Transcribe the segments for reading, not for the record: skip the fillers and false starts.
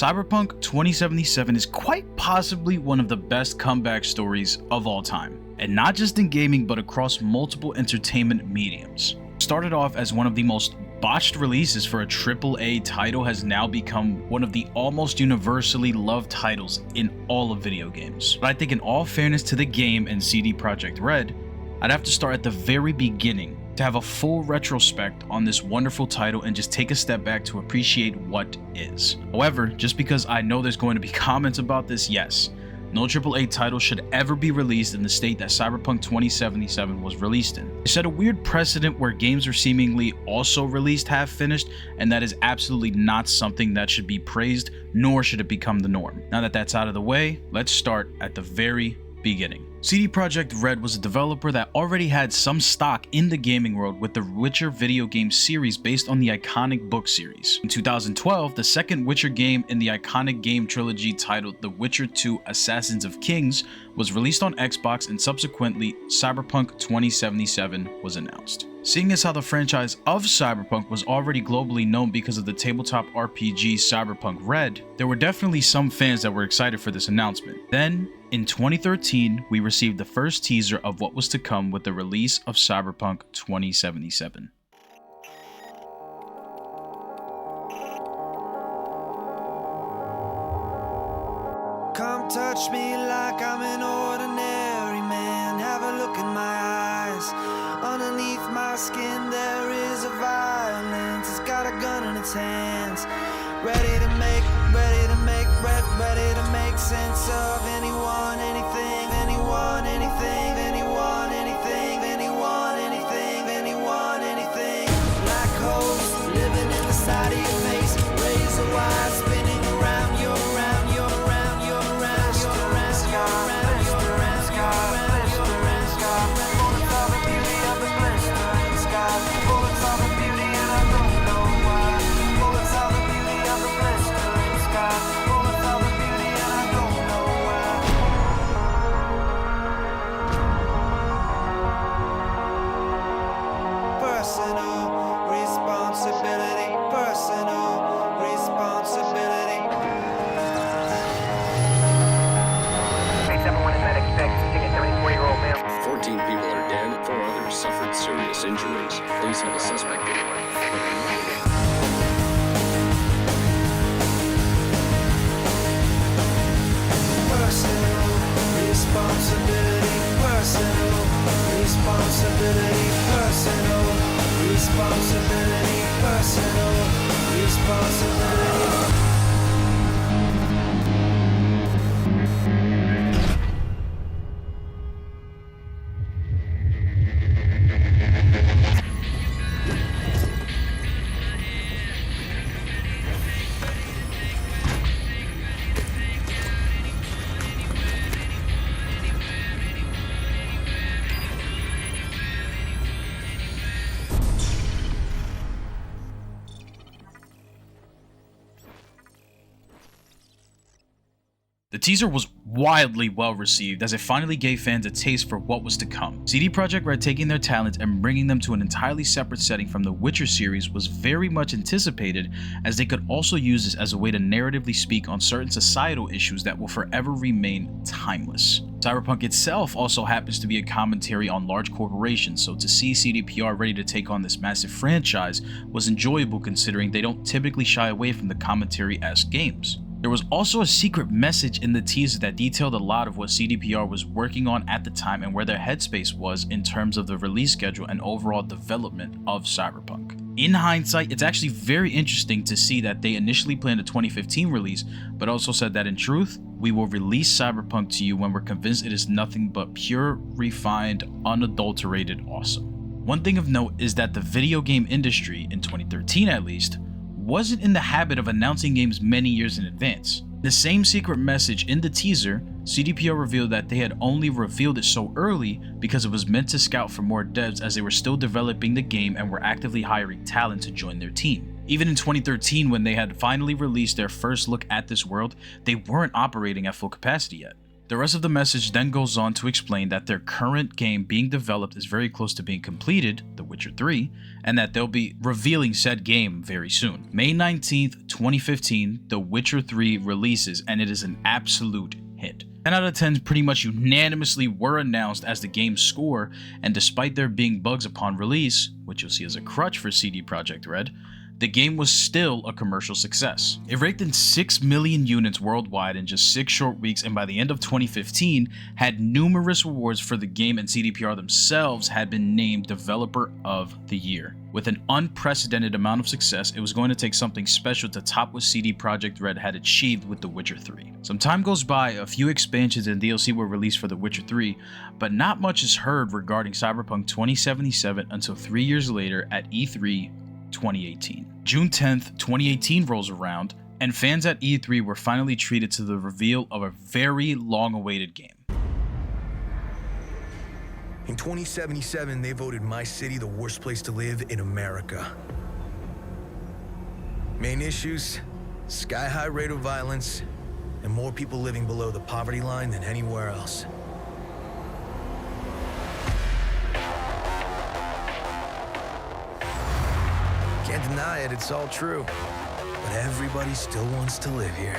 Cyberpunk 2077 is quite possibly one of the best comeback stories of all time, and not just in gaming but across multiple entertainment mediums. Started off as one of the most botched releases for a AAA title, has now become one of the almost universally loved titles in all of video games. But I think in all fairness to the game and CD Projekt Red, I'd have to start at the very beginning to have a full retrospect on this wonderful title and just take a step back to appreciate what is. However, just because I know there's going to be comments about this, yes, no AAA title should ever be released in the state that Cyberpunk 2077 was released in. It set a weird precedent where games are seemingly also released half-finished, and that is absolutely not something that should be praised, nor should it become the norm. Now that that's out of the way, let's start at the very beginning. CD Projekt Red was a developer that already had some stock in the gaming world with the Witcher video game series based on the iconic book series. In 2012, the second Witcher game in the iconic game trilogy titled The Witcher 2: Assassins of Kings was released on Xbox, and subsequently Cyberpunk 2077 was announced. Seeing as how the franchise of Cyberpunk was already globally known because of the tabletop RPG Cyberpunk Red, there were definitely some fans that were excited for this announcement. Then, in 2013, we received the first teaser of what was to come with the release of Cyberpunk 2077. Come touch me like I'm an ordinary man. Have a look in my eyes. Underneath my skin there is a violence. It's got a gun in its hands. Ready to make sense of anyone, anything, anyone, anything, anyone, anything, anyone, anything, anyone, anything. Black holes living in the side of your face. Razor wire spinning around you, around you, around you, around you, around you, around you, around you, around you. Bullets are the beauty of the blistering sky. Bullets are the beauty and I don't know why. Bullets are the beauty of the blistering sky. Bullets are the beauty and I don't know why. Personal responsibility. Personal responsibility. Hey, 7-1 is medic check. Taking 74-year-old male. 14 people are dead, 4 others suffered serious injuries. Police have a suspect anyway. Personal responsibility. Personal responsibility. Personal responsibility. Personal responsibility. The teaser was wildly well received as it finally gave fans a taste for what was to come. CD Projekt Red taking their talents and bringing them to an entirely separate setting from the Witcher series was very much anticipated, as they could also use this as a way to narratively speak on certain societal issues that will forever remain timeless. Cyberpunk itself also happens to be a commentary on large corporations, so to see CDPR ready to take on this massive franchise was enjoyable considering they don't typically shy away from the commentary-esque games. There was also a secret message in the teaser that detailed a lot of what CDPR was working on at the time and where their headspace was in terms of the release schedule and overall development of Cyberpunk. In hindsight, it's actually very interesting to see that they initially planned a 2015 release, but also said that in truth, we will release Cyberpunk to you when we're convinced it is nothing but pure, refined, unadulterated awesome. One thing of note is that the video game industry, in 2013 at least, wasn't in the habit of announcing games many years in advance. The same secret message in the teaser, CDPR revealed that they had only revealed it so early because it was meant to scout for more devs as they were still developing the game and were actively hiring talent to join their team. Even in 2013, when they had finally released their first look at this world, they weren't operating at full capacity yet. The rest of the message then goes on to explain that their current game being developed is very close to being completed, The Witcher 3, and that they'll be revealing said game very soon. May 19th, 2015, The Witcher 3 releases, and it is an absolute hit. 10 out of 10 pretty much unanimously were announced as the game's score, and despite there being bugs upon release, which you'll see as a crutch for CD Projekt Red, the game was still a commercial success. It raked in 6 million units worldwide in just 6 short weeks, and by the end of 2015, had numerous awards for the game, and CDPR themselves had been named Developer of the Year. With an unprecedented amount of success, it was going to take something special to top what CD Projekt Red had achieved with The Witcher 3. Some time goes by, a few expansions and DLC were released for The Witcher 3, but not much is heard regarding Cyberpunk 2077 until 3 years later at E3 2018. June 10th, 2018 rolls around, and fans at E3 were finally treated to the reveal of a very long-awaited game. In 2077, they voted my city the worst place to live in America. Main issues, sky-high rate of violence, and more people living below the poverty line than anywhere else. Can't deny it, it's all true. But everybody still wants to live here.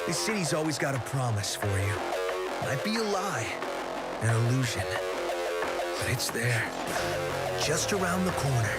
This city's always got a promise for you. Might be a lie, an illusion. But it's there, just around the corner.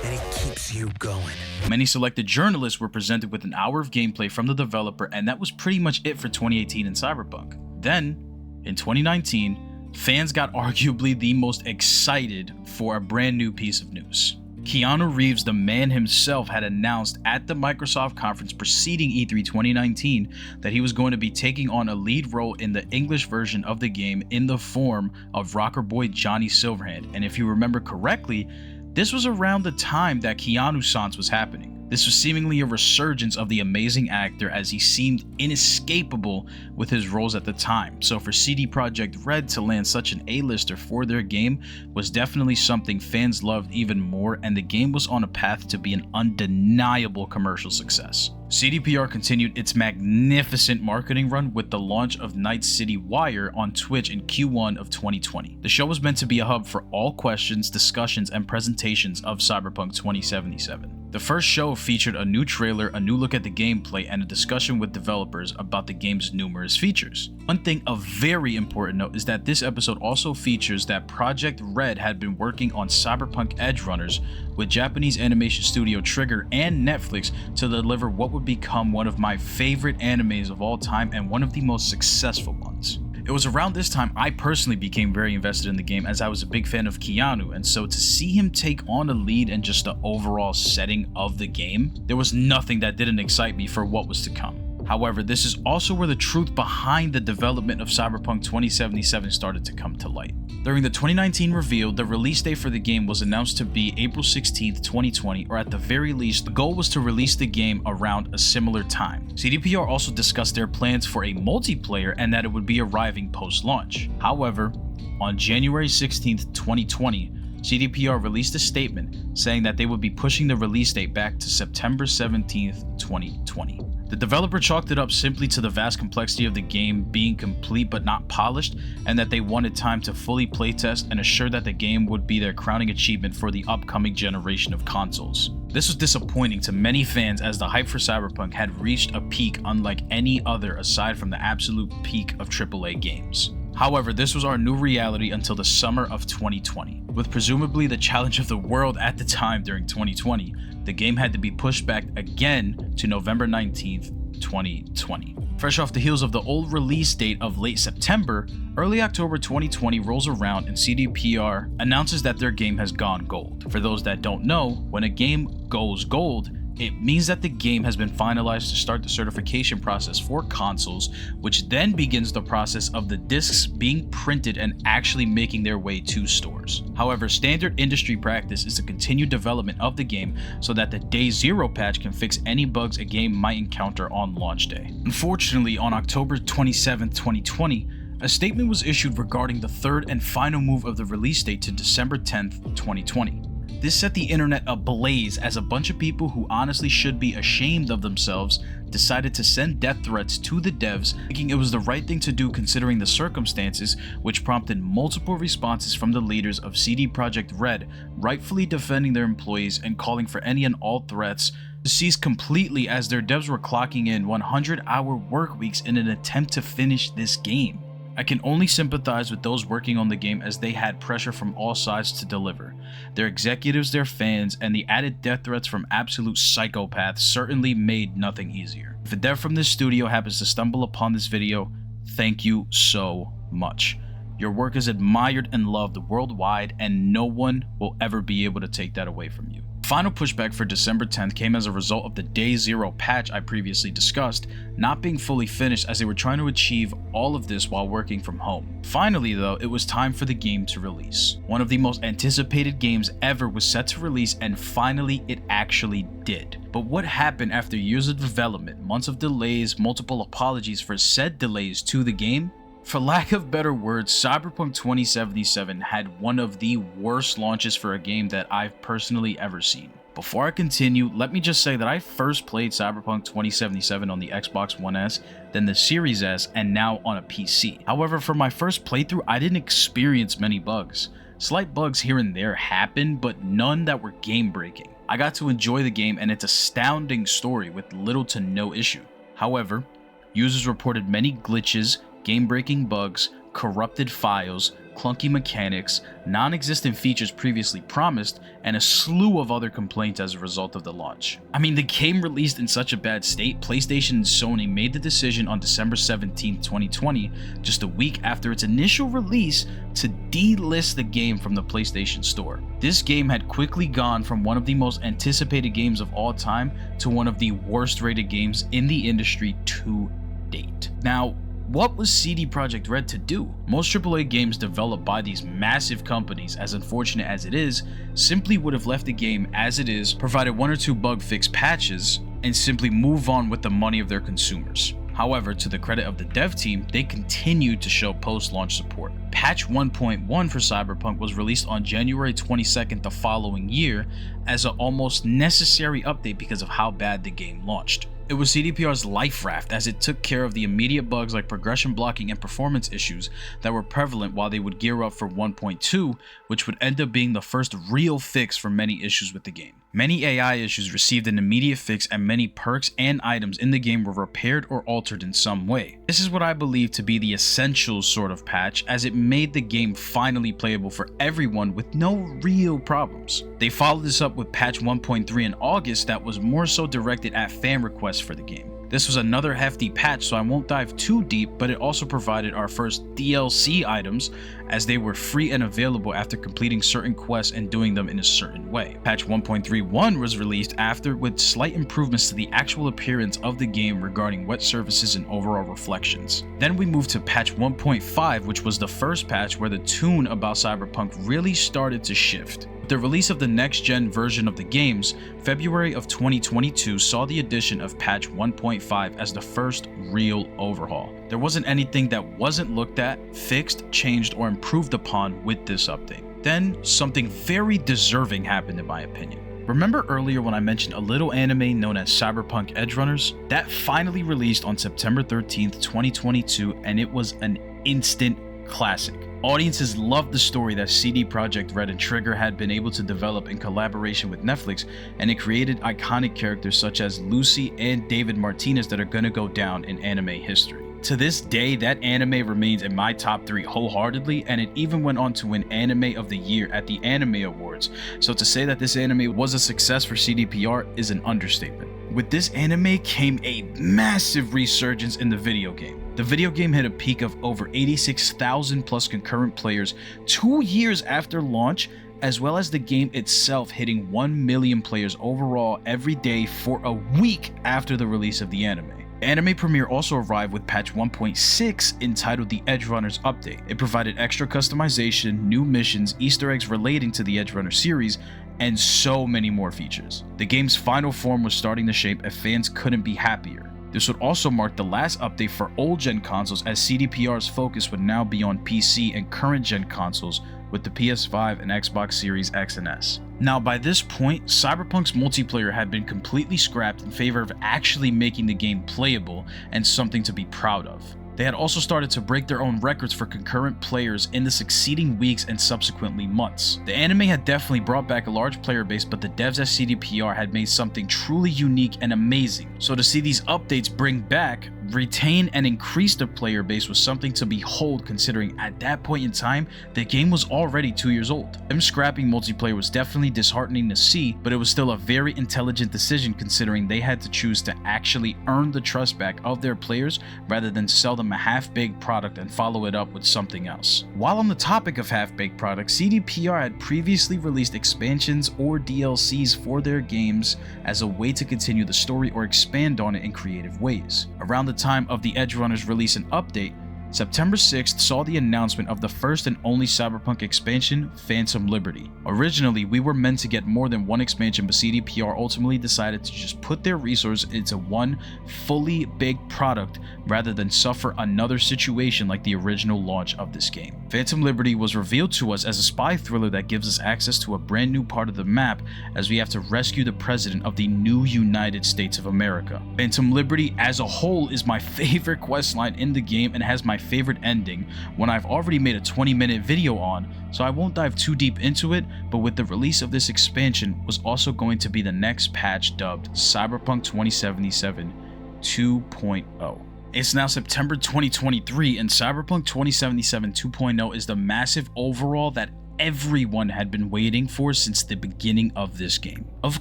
And it keeps you going. Many selected journalists were presented with an hour of gameplay from the developer, and that was pretty much it for 2018 in Cyberpunk. Then, in 2019, fans got arguably the most excited for a brand new piece of news. Keanu Reeves, the man himself, had announced at the Microsoft conference preceding E3 2019 that he was going to be taking on a lead role in the English version of the game in the form of rocker boy Johnny Silverhand. And if you remember correctly, this was around the time that Keanu Sans was happening. This was seemingly a resurgence of the amazing actor, as he seemed inescapable with his roles at the time. So for CD Projekt Red to land such an A-lister for their game was definitely something fans loved even more, and the game was on a path to be an undeniable commercial success. CDPR continued its magnificent marketing run with the launch of Night City Wire on Twitch in Q1 of 2020. The show was meant to be a hub for all questions, discussions, and presentations of Cyberpunk 2077. The first show featured a new trailer, a new look at the gameplay, and a discussion with developers about the game's numerous features. One thing of very important note is that this episode also features that Projekt Red had been working on Cyberpunk Edgerunners with Japanese animation studio Trigger and Netflix to deliver what would become one of my favorite animes of all time and one of the most successful ones. It was around this time I personally became very invested in the game, as I was a big fan of Keanu, and so to see him take on a lead and just the overall setting of the game, there was nothing that didn't excite me for what was to come. However, this is also where the truth behind the development of Cyberpunk 2077 started to come to light. During the 2019 reveal, the release date for the game was announced to be April 16th, 2020, or at the very least, the goal was to release the game around a similar time. CDPR also discussed their plans for a multiplayer and that it would be arriving post-launch. However, on January 16th, 2020, CDPR released a statement saying that they would be pushing the release date back to September 17th, 2020. The developer chalked it up simply to the vast complexity of the game being complete but not polished, and that they wanted time to fully playtest and assure that the game would be their crowning achievement for the upcoming generation of consoles. This was disappointing to many fans, as the hype for Cyberpunk had reached a peak unlike any other aside from the absolute peak of AAA games. However, this was our new reality until the summer of 2020. With presumably the challenge of the world at the time during 2020, the game had to be pushed back again to November 19th, 2020. Fresh off the heels of the old release date of late September, early October 2020 rolls around and CDPR announces that their game has gone gold. For those that don't know, when a game goes gold, it means that the game has been finalized to start the certification process for consoles, which then begins the process of the discs being printed and actually making their way to stores. However, standard industry practice is to continue development of the game so that the Day Zero patch can fix any bugs a game might encounter on launch day. Unfortunately, on October 27, 2020, a statement was issued regarding the third and final move of the release date to December 10th, 2020. This set the internet ablaze as a bunch of people who honestly should be ashamed of themselves decided to send death threats to the devs, thinking it was the right thing to do considering the circumstances, which prompted multiple responses from the leaders of CD Projekt Red, rightfully defending their employees and calling for any and all threats to cease completely, as their devs were clocking in 100-hour work weeks in an attempt to finish this game. I can only sympathize with those working on the game, as they had pressure from all sides to deliver. Their executives, their fans, and the added death threats from absolute psychopaths certainly made nothing easier. If a dev from this studio happens to stumble upon this video, thank you so much. Your work is admired and loved worldwide, and no one will ever be able to take that away from you. Final pushback for December 10th came as a result of the Day Zero patch I previously discussed not being fully finished, as they were trying to achieve all of this while working from home. Finally though, it was time for the game to release. One of the most anticipated games ever was set to release, and finally it actually did. But what happened after years of development, months of delays, multiple apologies for said delays to the game? For lack of better words, Cyberpunk 2077 had one of the worst launches for a game that I've personally ever seen. Before I continue, let me just say that I first played Cyberpunk 2077 on the Xbox One S, then the Series S, and now on a PC. However, for my first playthrough, I didn't experience many bugs. Slight bugs here and there happened, but none that were game-breaking. I got to enjoy the game and its astounding story with little to no issue. However, users reported many glitches, game-breaking bugs, corrupted files, clunky mechanics, non-existent features previously promised, and a slew of other complaints as a result of the launch. I mean, the game released in such a bad state, PlayStation and Sony made the decision on December 17, 2020, just a week after its initial release, to delist the game from the PlayStation Store. This game had quickly gone from one of the most anticipated games of all time to one of the worst rated games in the industry to date. Now, what was CD Projekt Red to do? Most AAA games developed by these massive companies, as unfortunate as it is, simply would have left the game as it is, provided one or two bug fix patches, and simply move on with the money of their consumers. However, to the credit of the dev team, they continued to show post-launch support. Patch 1.1 for Cyberpunk was released on January 22nd the following year as an almost necessary update because of how bad the game launched. It was CDPR's life raft, as it took care of the immediate bugs like progression blocking and performance issues that were prevalent while they would gear up for 1.2, which would end up being the first real fix for many issues with the game. Many AI issues received an immediate fix, and many perks and items in the game were repaired or altered in some way. This is what I believe to be the essential sort of patch, as it made the game finally playable for everyone with no real problems. They followed this up with patch 1.3 in August that was more so directed at fan requests for the game. This was another hefty patch, so I won't dive too deep, but it also provided our first DLC items, as they were free and available after completing certain quests and doing them in a certain way. Patch 1.31 was released after, with slight improvements to the actual appearance of the game regarding wet surfaces and overall reflections. Then we moved to patch 1.5, which was the first patch where the tune about Cyberpunk really started to shift. The release of the next-gen version of the games, February of 2022 saw the addition of patch 1.5 as the first real overhaul. There wasn't anything that wasn't looked at, fixed, changed, or improved upon with this update. Then, something very deserving happened in my opinion. Remember earlier when I mentioned a little anime known as Cyberpunk Edgerunners? That finally released on September 13th, 2022, and it was an instant classic. Audiences loved the story that CD Projekt Red and Trigger had been able to develop in collaboration with Netflix, and it created iconic characters such as Lucy and David Martinez that are gonna go down in anime history. To this day, that anime remains in my top 3 wholeheartedly, and it even went on to win Anime of the Year at the Anime Awards, so to say that this anime was a success for CDPR is an understatement. With this anime came a massive resurgence in the video game. The video game hit a peak of over 86,000 plus concurrent players 2 years after launch, as well as the game itself hitting 1 million players overall every day for a week after the release of the anime. The anime premiere also arrived with patch 1.6 entitled the Edgerunners Update. It provided extra customization, new missions, Easter eggs relating to the Edgerunner series, and so many more features. The game's final form was starting to shape, and fans couldn't be happier. This would also mark the last update for old gen consoles, as CDPR's focus would now be on PC and current gen consoles with the PS5 and Xbox Series X and S. Now, by this point, Cyberpunk's multiplayer had been completely scrapped in favor of actually making the game playable and something to be proud of. They had also started to break their own records for concurrent players in the succeeding weeks and subsequently months. The anime had definitely brought back a large player base, but the devs at CDPR had made something truly unique and amazing. So to see these updates bring back, retain, and increase the player base was something to behold, considering at that point in time, the game was already 2 years old. Them scrapping multiplayer was definitely disheartening to see, but it was still a very intelligent decision considering they had to choose to actually earn the trust back of their players rather than sell them a half-baked product and follow it up with something else. While on the topic of half-baked products, CDPR had previously released expansions or DLCs for their games as a way to continue the story or expand on it in creative ways. Around the time of the Edgerunners release and update, September 6th saw the announcement of the first and only Cyberpunk expansion, Phantom Liberty. Originally, we were meant to get more than one expansion, but CDPR ultimately decided to just put their resources into one fully baked product rather than suffer another situation like the original launch of this game. Phantom Liberty was revealed to us as a spy thriller that gives us access to a brand new part of the map as we have to rescue the president of the new United States of America. Phantom Liberty as a whole is my favorite questline in the game and has my favorite ending, one I've already made a 20-minute video on, so I won't dive too deep into it, but with the release of this expansion was also going to be the next patch dubbed Cyberpunk 2077 2.0. It's now September 2023 and Cyberpunk 2077 2.0 is the massive overhaul that everyone had been waiting for since the beginning of this game. Of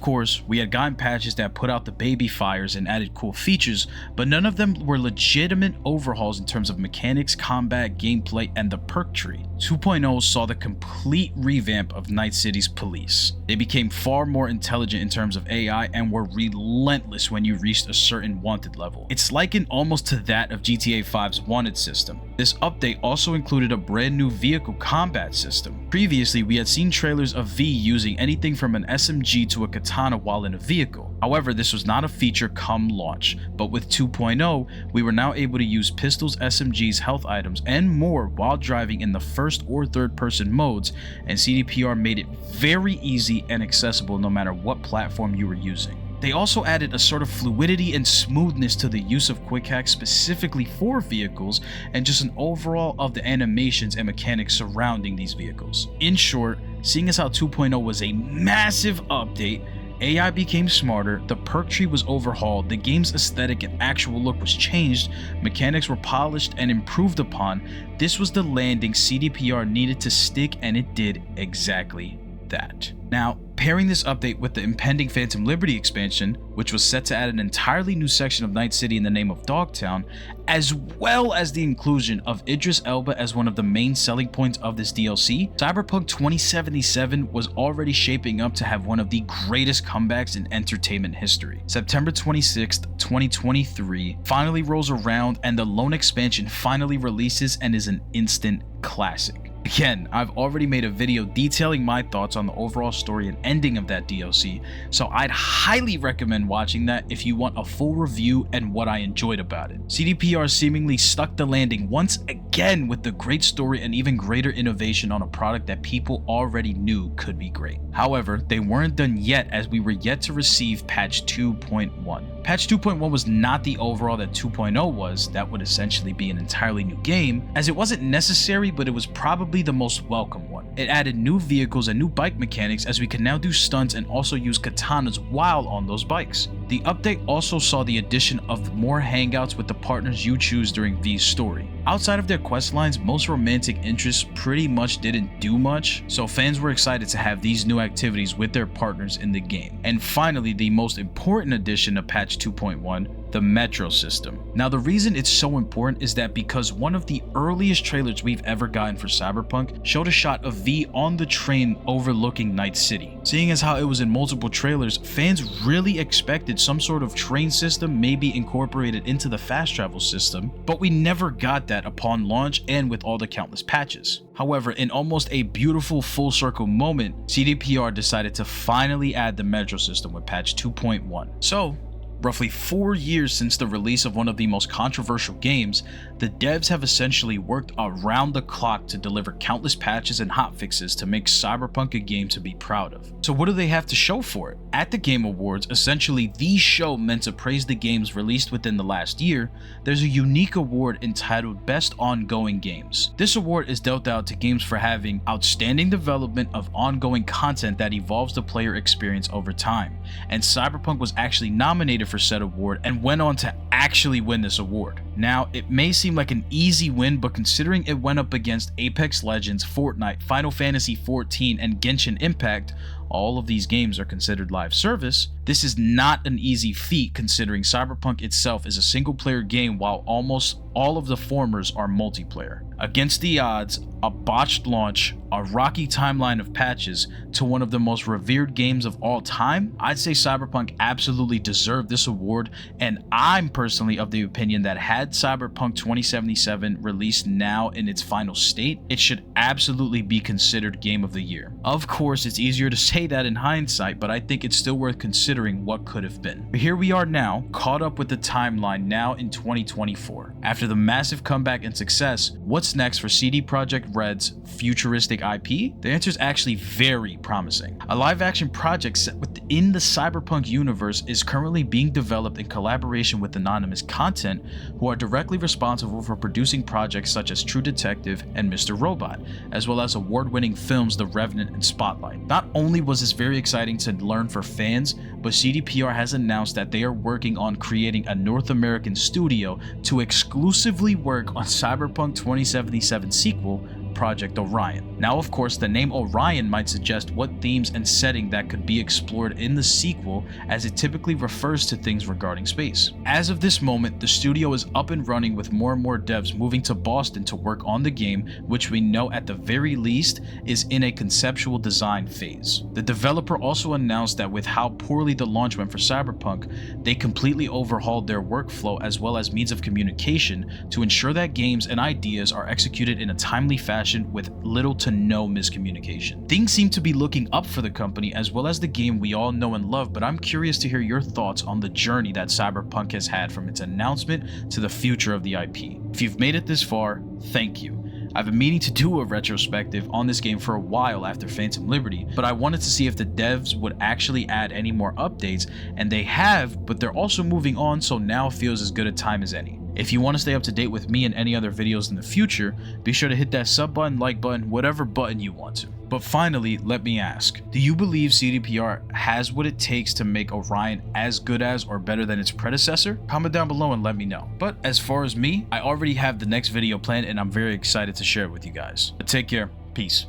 course, we had gotten patches that put out the baby fires and added cool features, but none of them were legitimate overhauls in terms of mechanics, combat, gameplay, and the perk tree. 2.0 saw the complete revamp of Night City's police. They became far more intelligent in terms of AI and were relentless when you reached a certain wanted level. It's likened almost to that of GTA 5's wanted system. This update also included a brand new vehicle combat system. Previously, we had seen trailers of V using anything from an SMG to a katana while in a vehicle. However, this was not a feature come launch, but with 2.0, we were now able to use pistols, SMGs, health items, and more while driving in the first or third person modes, and CDPR made it very easy and accessible no matter what platform you were using. They also added a sort of fluidity and smoothness to the use of quick hacks specifically for vehicles and just an overall of the animations and mechanics surrounding these vehicles. In short, seeing as how 2.0 was a massive update, AI became smarter, the perk tree was overhauled, the game's aesthetic and actual look was changed, mechanics were polished and improved upon, this was the landing CDPR needed to stick, and it did exactly that. Now, pairing this update with the impending Phantom Liberty expansion, which was set to add an entirely new section of Night City in the name of Dogtown, as well as the inclusion of Idris Elba as one of the main selling points of this DLC, Cyberpunk 2077 was already shaping up to have one of the greatest comebacks in entertainment history. September 26th, 2023 finally rolls around and the lone expansion finally releases and is an instant classic. Again, I've already made a video detailing my thoughts on the overall story and ending of that DLC, so I'd highly recommend watching that if you want a full review and what I enjoyed about it. CDPR seemingly stuck the landing once again with the great story and even greater innovation on a product that people already knew could be great. However, they weren't done yet as we were yet to receive patch 2.1. Patch 2.1 was not the overall that 2.0 was, that would essentially be an entirely new game, as it wasn't necessary, but it was probably the most welcome one. It added new vehicles and new bike mechanics as we could now do stunts and also use katanas while on those bikes. The update also saw the addition of more hangouts with the partners you choose during V's story. Outside of their quest lines, most romantic interests pretty much didn't do much, so fans were excited to have these new activities with their partners in the game. And finally, the most important addition of patch 2.1, the metro system. Now, the reason it's so important is that because one of the earliest trailers we've ever gotten for Cyberpunk showed a shot of V on the train overlooking Night City. Seeing as how it was in multiple trailers, fans really expected some sort of train system maybe incorporated into the fast travel system, but we never got that upon launch and with all the countless patches. However, in almost a beautiful full circle moment, CDPR decided to finally add the metro system with patch 2.1. So, Roughly 4 years since the release of one of the most controversial games, the devs have essentially worked around the clock to deliver countless patches and hotfixes to make Cyberpunk a game to be proud of. So what do they have to show for it? At the Game Awards, essentially the show meant to praise the games released within the last year, there's a unique award entitled Best Ongoing Games. This award is dealt out to games for having outstanding development of ongoing content that evolves the player experience over time, and Cyberpunk was actually nominated for said award and went on to actually win this award. Now, it may seem like an easy win, but considering it went up against Apex Legends, Fortnite, Final Fantasy XIV, and Genshin Impact, all of these games are considered live service, this is not an easy feat considering Cyberpunk itself is a single player game while almost all of the formers are multiplayer. Against the odds, a botched launch, a rocky timeline of patches to one of the most revered games of all time, I'd say Cyberpunk absolutely deserved this award, and I'm personally of the opinion that had Cyberpunk 2077 released now in its final state, it should absolutely be considered Game of the Year. Of course, it's easier to say that in hindsight, but I think it's still worth considering what could have been. But here we are now, caught up with the timeline now in 2024. After the massive comeback and success, what's next for CD Projekt Red's futuristic IP? The answer is actually very promising. A live-action project set within the Cyberpunk universe is currently being developed in collaboration with Anonymous Content, who are directly responsible for producing projects such as True Detective and Mr. Robot, as well as award-winning films The Revenant and Spotlight. Not only was this very exciting to learn for fans, but CDPR has announced that they are working on creating a North American studio to exclusively work on Cyberpunk 2077 sequel, Project Orion. Now, of course, the name Orion might suggest what themes and setting that could be explored in the sequel, as it typically refers to things regarding space. As of this moment, the studio is up and running with more and more devs moving to Boston to work on the game, which we know at the very least is in a conceptual design phase. The developer also announced that with how poorly the launch went for Cyberpunk, they completely overhauled their workflow as well as means of communication to ensure that games and ideas are executed in a timely fashion with little to no miscommunication. Things seem to be looking up for the company as well as the game we all know and love, but I'm curious to hear your thoughts on the journey that Cyberpunk has had from its announcement to the future of the IP. If you've made it this far, thank you. I've been meaning to do a retrospective on this game for a while after Phantom Liberty, but I wanted to see if the devs would actually add any more updates, and they have, but they're also moving on, so now feels as good a time as any. If you want to stay up to date with me and any other videos in the future, be sure to hit that sub button, like button, whatever button you want to. But finally, let me ask, do you believe CDPR has what it takes to make Orion as good as or better than its predecessor? Comment down below and let me know. But as far as me, I already have the next video planned and I'm very excited to share it with you guys. But take care, peace.